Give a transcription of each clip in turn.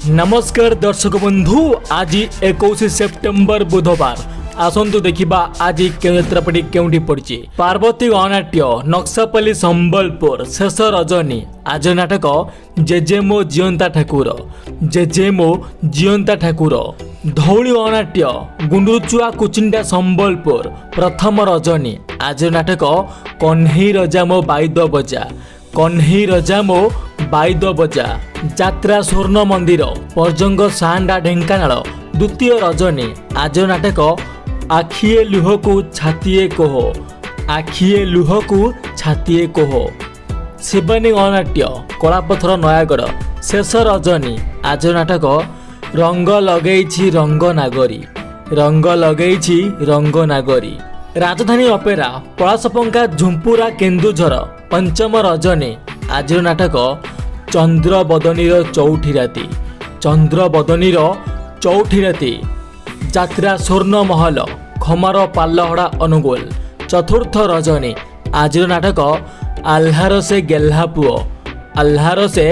नमस्कार दर्शक बंधु, आज 21 सेप्टेम्बर बुधवार। आसतु देखा आज केउं चित्रपटी केउंठी पड़ी। पार्वती गणनाट्य नक्सापल्ली संबलपुर शेष रजनी। आज नाटक जेजे मो जियंता ठाकुर। जेजे मो जियंता ठाकुर। धौली गणनाट्य गुंडुचुआ कुचिंडा संबलपुर प्रथम रजनी। आज नाटक कन्हई रजा मो बाईद बजा। कन्हई रजा मो बाईद बजा। जात्रा स्वर्ण मंदिर पर्जंग सांडा ढेंकानाल द्वितीय रजनी। आज नाटक आखिए लुह को छातीए कोह। आखिए लुह को छातीए कोह। शिवानी गणनाट्य कलापथर नयागढ़ शेष रजनी। आज नाटक रंग लगेइछि रंग नागरी। रंग लगेइछि रंग नागरी। राजधानी अपेरा पलासपंका झुंपुरा केन्दुझर पंचम रजनी। आज नाटक चंद्र बदनीर चौठी राति। चंद्र बदनीर चौठी राति। जात्रा स्वर्ण महल खमार पालहड़ा अनुगोल चतुर्थ रजनी। आज नाटक आल्हार से गेल्हा पुओ। आल्हार से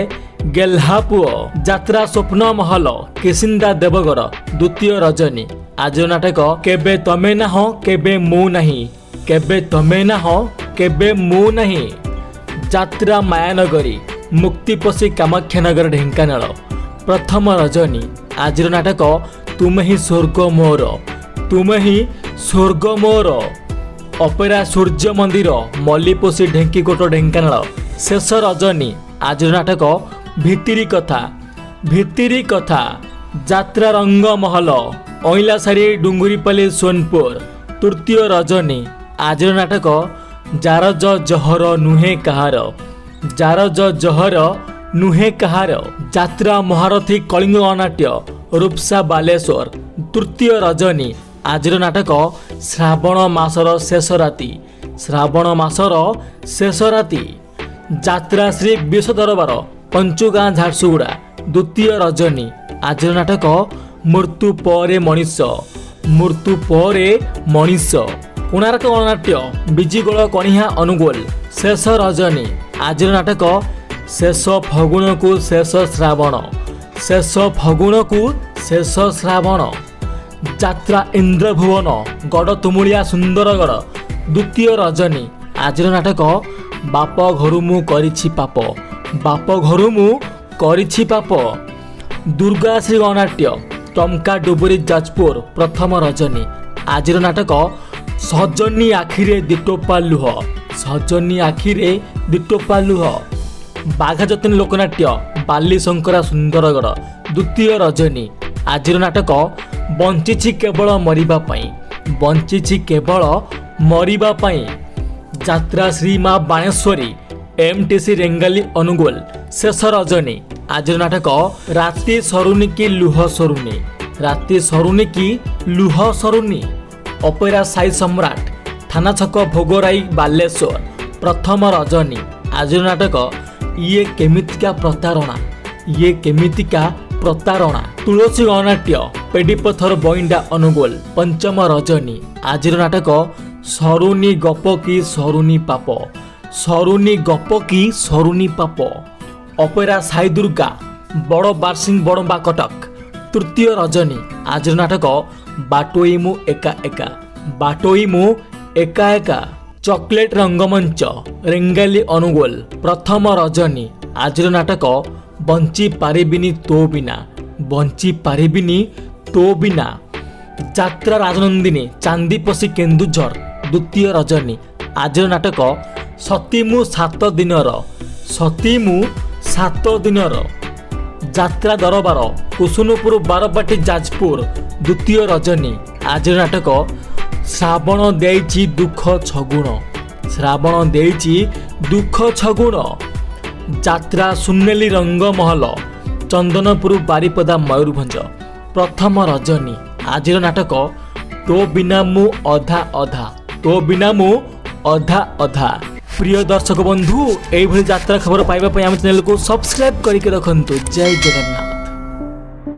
गेल्हा पुओ। जात्रा स्वप्न महल किसिंदा देवगढ़ द्वितीय रजनी। आज नाटक केबे तमे ना हो केबे मु नहीं। केबे तमे ना हो केबे मु नहीं। जात्रा मायानगरी मुक्तिपसी कामाख्यानगर ढेंकानाल प्रथम रजनी। आज नाटक तुमे ही स्वर्ग मोर। तुमे ही स्वर्ग मोर। अपेरा सूर्य मंदिर मल्लीपोसी ढेंकीकोट ढेंकानाल शेष रजनी। आज नाटक भितिरी कथा। भितिरी कथा। जात्रा रंग महल ओइलासारी डुंगुरीपाली सोनपुर तृतीय रजनी। आज नाटक जारज जहर नुहे कहार। जारज जहर नुहे कहार। जात्रा महारथी कलिंग गणनाट्य रूपसा बालेश्वर तृतीय रजनी। आज नाटक श्रावण मासर शेष राति। श्रावण मासर शेष राति। जात्रा श्री विश्व दरबार पंचुगाँ झारसुगुड़ा द्वितीय रजनी। आज नाटक मृत्यु परे मनीष। मृत्यु परे मनीष। कोणार्क गणनाट्य बिजिगोल कणिहा अनुगोल शेष रजनी। आज नाटक शेष फगुण को शेष श्रावण। शेष फगुण को शेष श्रावण। जात्रा इंद्रभुवन गड़तुमुलिया सुंदरगढ़ द्वितीय रजनी। आज नाटक बाप घरु मु करिछि पाप। बाप घरु मु करिछि पाप। दुर्गाश्री गणनाट्य टमका डुबुरी जाजपुर प्रथम रजनी। आज नाटक सजनी आखिरे दिटोपा लुह। सजनी आखिरे दिटोपा लुह। बाघा जतन लोकनाट्य बाली शंकरा सुंदरगढ़ द्वितीय रजनी। आज नाटक बंचिछि केवल मरिबा पई। बंचिछि केवल मरिबा पई। जात्रा श्री मां बाणेश्वरी एमटीसी रेंगाली अनुगोल शेष रजनी। आज नाटक राति सरुनी की लुह सरुनी। राति सरुनी की लुह सरुनी। अपेरा साई सम्राट थाना छक भोगराई बालेश्वर प्रथम रजनी। आज नाटक ये केमितिका प्रतारणा। ये केमितिका प्रतारणा। तुलसी गणनाट्य पेडीपथर बइंडा अनुगोल पंचम रजनी। आज नाटक सरुनी गप की सरुनी पाप। सरुनी गप की सरुनी पाप। अपेरा साई दुर्गा बड़ बारसिंग बड़बा कटक तृतीय रजनी। आज नाटक बाटोई मु एका एका। बाटोई मु एका एका। चॉकलेट रंगमंच रेंगाली अनुगोल प्रथम रजनी। आज नाटक बंची पारिबिनी तो बिना। बंची पारिबिनी तो बिना। जात्रा राजनंदिनी चांदीपसी केन्दुझर द्वितीय रजनी। आज नाटक सतीमु 7 दिनर। सतीमु 7 दिनर। जात्रा दरबार कुसुनपुर बारबाटी जाजपुर द्वितीय रजनी। आज नाटक श्रावण देइछि दुख छगुण। श्रावण देइछि दुख छगुण। जात्रा सुनेली रंग महल चंदनपुर बारिपदा मयूरभंज प्रथम रजनी। आज नाटक तो बिना मु अधा अधा। तो बिना मु अधा अधा। प्रिय दर्शक बंधु, एभली यात्रा खबर पाइबा पई आम चैनल को सब्सक्राइब करके रखंतु। जय जगन्नाथ।